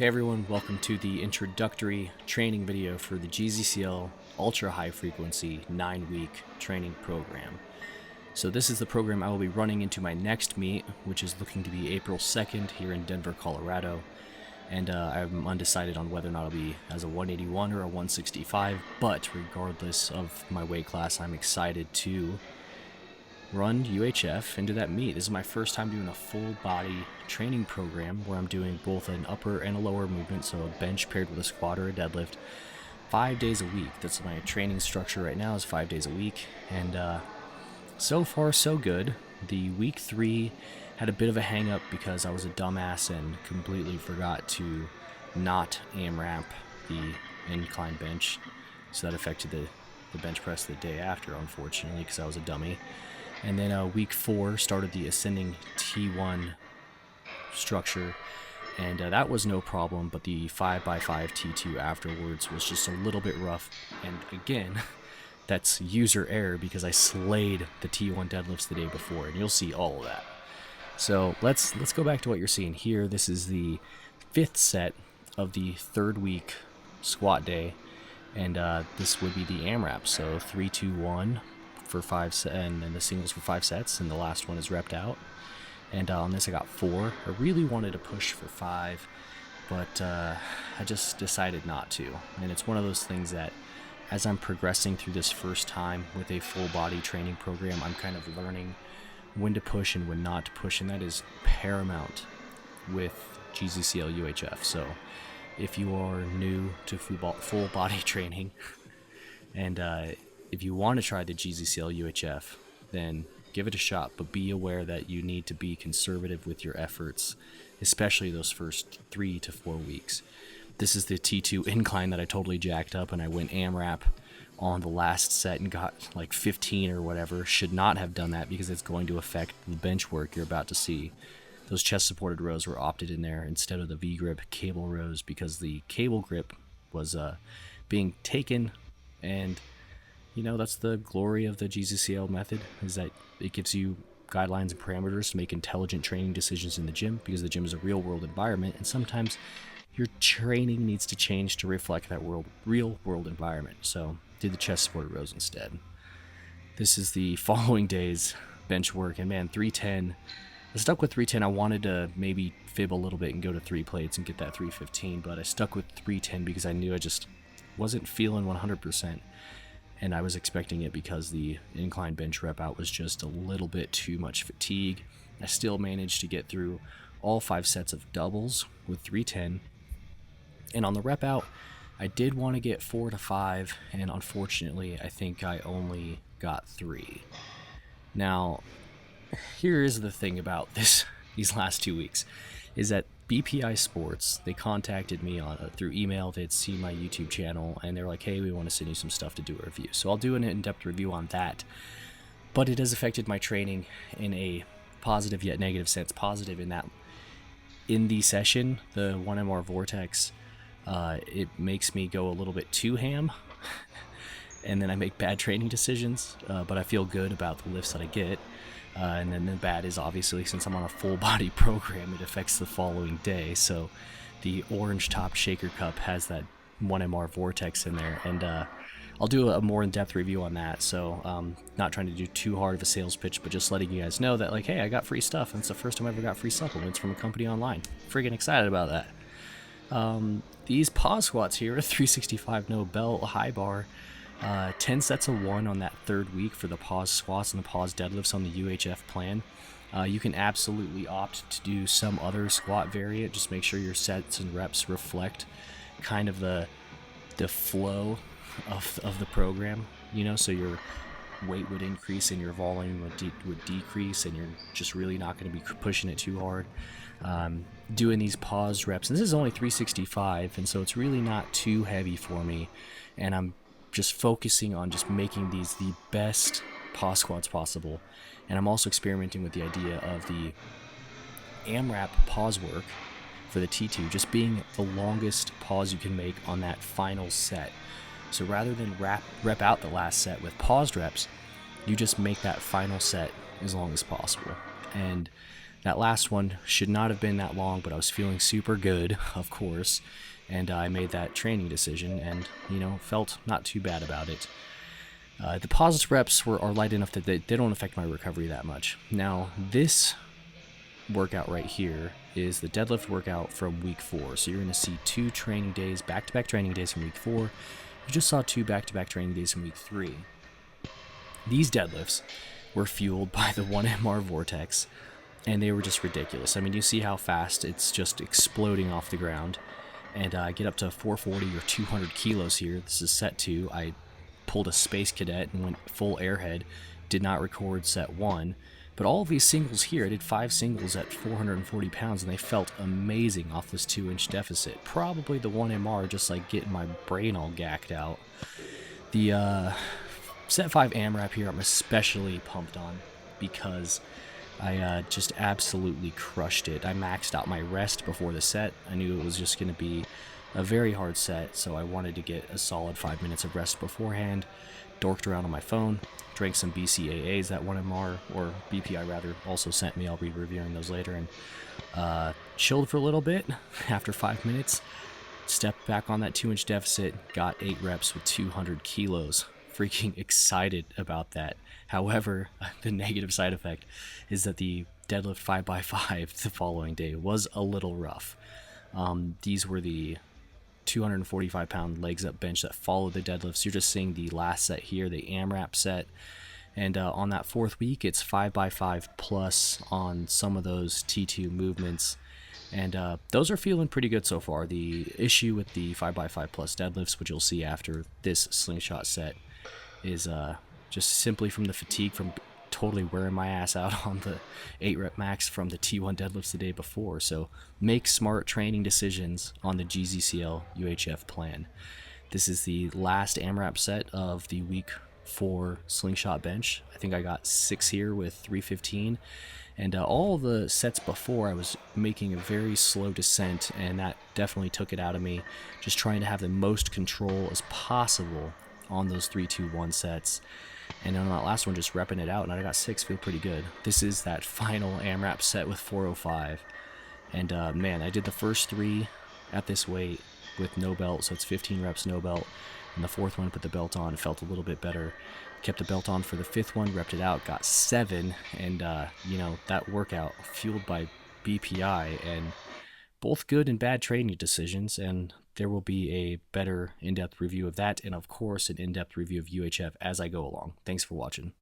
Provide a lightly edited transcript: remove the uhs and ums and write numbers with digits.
Hey everyone, welcome to the introductory training video for the GZCL Ultra High Frequency 9-week training program. So this is the program I will be running into my next meet, which is looking to be April 2nd here in Denver, Colorado. And I'm undecided on whether or not I'll be as a 181 or a 165, but regardless of my weight class, I'm excited to run UHF into that meet. This is my first time doing a full body training program where I'm doing both an upper and a lower movement, so a bench paired with a squat or a deadlift, 5 days a week. That's my training structure right now, is 5 days a week, and so far so good. The week 3 had a bit of a hang up because I was a dumbass and completely forgot to not AMRAP the incline bench, so that affected the bench press the day after, unfortunately, because I was a dummy. And then week 4 started the ascending T1 structure, and that was no problem, but the 5x5 T2 afterwards was just a little bit rough. And again, that's user error because I slayed the T1 deadlifts the day before, and you'll see all of that. So let's go back to what you're seeing here. This is the 5th set of the 3rd week squat day, and this would be the AMRAP. So 3, 2, 1 for 5 sets, and then the singles for 5 sets, and the last one is repped out. And on this I got 4. I really wanted to push for 5, but I just decided not to. And it's one of those things that as I'm progressing through this first time with a full body training program, I'm kind of learning when to push and when not to push, and that is paramount with GZCL UHF. So if you are new to full body training and if you want to try the GZCL UHF, then give it a shot, but be aware that you need to be conservative with your efforts, especially those first 3 to 4 weeks. This is the T2 incline that I totally jacked up, and I went AMRAP on the last set and got like 15 or whatever. Should not have done that because it's going to affect the bench work you're about to see. Those chest supported rows were opted in there instead of the V-grip cable rows because the cable grip was being taken, and you know, that's the glory of the GZCL method, is that it gives you guidelines and parameters to make intelligent training decisions in the gym, because the gym is a real world environment, and sometimes your training needs to change to reflect that real world environment. So did the chest supported rows instead. This is the following day's bench work, and man, 310. I stuck with 310. I wanted to maybe fib a little bit and go to 3 plates and get that 315, but I stuck with 310 because I knew I just wasn't feeling 100%. And I was expecting it because the incline bench rep out was just a little bit too much fatigue. I still managed to get through all 5 sets of doubles with 310. And on the rep out, I did want to get 4 to 5, and unfortunately, I think I only got 3. Now, here is the thing about these last 2 weeks, is that BPI Sports, they contacted me through email. They'd seen my YouTube channel, and they're like, hey, we want to send you some stuff to do a review. So I'll do an in-depth review on that. But it has affected my training in a positive yet negative sense. Positive in that in the session, the 1MR Vortex, it makes me go a little bit too ham, and then I make bad training decisions, but I feel good about the lifts that I get. And then the bad is, obviously, since I'm on a full body program, it affects the following day. So the orange top shaker cup has that 1MR Vortex in there, and I'll do a more in-depth review on that. So not trying to do too hard of a sales pitch, but just letting you guys know that, like, hey, I got free stuff, and it's the first time I ever got free supplements from a company online. Friggin' excited about that. These pause squats here, 365 no belt, high bar, 10 sets of 1 on that 3rd week for the pause squats and the pause deadlifts on the UHF plan. You can absolutely opt to do some other squat variant. Just make sure your sets and reps reflect kind of the flow of the program, you know, so your weight would increase and your volume would decrease, and you're just really not going to be pushing it too hard. Doing these paused reps, and this is only 365, and so it's really not too heavy for me, and I'm just focusing on just making these the best pause squats possible. And I'm also experimenting with the idea of the AMRAP pause work for the T2 just being the longest pause you can make on that final set. So rather than rep out the last set with paused reps, you just make that final set as long as possible. And That last one should not have been that long, but I was feeling super good, of course, and I made that training decision and, felt not too bad about it. The positive reps are light enough that they don't affect my recovery that much. Now, this workout right here is the deadlift workout from week 4. So you're going to see 2 training days, back-to-back training days from week 4. You just saw 2 back-to-back training days from week 3. These deadlifts were fueled by the 1MR vortex, and they were just ridiculous. I mean, you see how fast it's just exploding off the ground. And I get up to 440 or 200 kilos here. This is set 2. I pulled a Space Cadet and went full airhead. Did not record set 1. But all of these singles here, I did 5 singles at 440 pounds, and they felt amazing off this 2-inch deficit. Probably the 1MR just like getting my brain all gacked out. The set 5 AMRAP here I'm especially pumped on because I just absolutely crushed it. I maxed out my rest before the set. I knew it was just going to be a very hard set, so I wanted to get a solid 5 minutes of rest beforehand. Dorked around on my phone, drank some BCAAs that 1MR, or BPI rather, also sent me. I'll be reviewing those later, and chilled for a little bit. After 5 minutes, stepped back on that 2-inch deficit, got 8 reps with 200 kilos. Freaking excited about that. However, the negative side effect is that the deadlift 5x5 the following day was a little rough. These were the 245-pound legs up bench that followed the deadlifts. You're just seeing the last set here, the AMRAP set. And on that 4th week, it's 5x5 plus on some of those T2 movements. And those are feeling pretty good so far. The issue with the 5x5 plus deadlifts, which you'll see after this slingshot set, is just simply from the fatigue from totally wearing my ass out on the 8-rep max from the T1 deadlifts the day before. So make smart training decisions on the GZCL UHF plan. This is the last AMRAP set of the week 4 slingshot bench. I think I got 6 here with 315. And all the sets before, I was making a very slow descent, and that definitely took it out of me. Just trying to have the most control as possible on those 3-2-1 sets. And on that last one, just repping it out, and I got 6, feel pretty good. This is that final AMRAP set with 405. And man, I did the first 3 at this weight with no belt, so it's 15 reps no belt. And the 4th one, put the belt on, felt a little bit better. Kept the belt on for the 5th one, repped it out, got 7. And, that workout fueled by BPI, and both good and bad training decisions. And there will be a better in-depth review of that, and of course an in-depth review of UHF as I go along. Thanks for watching.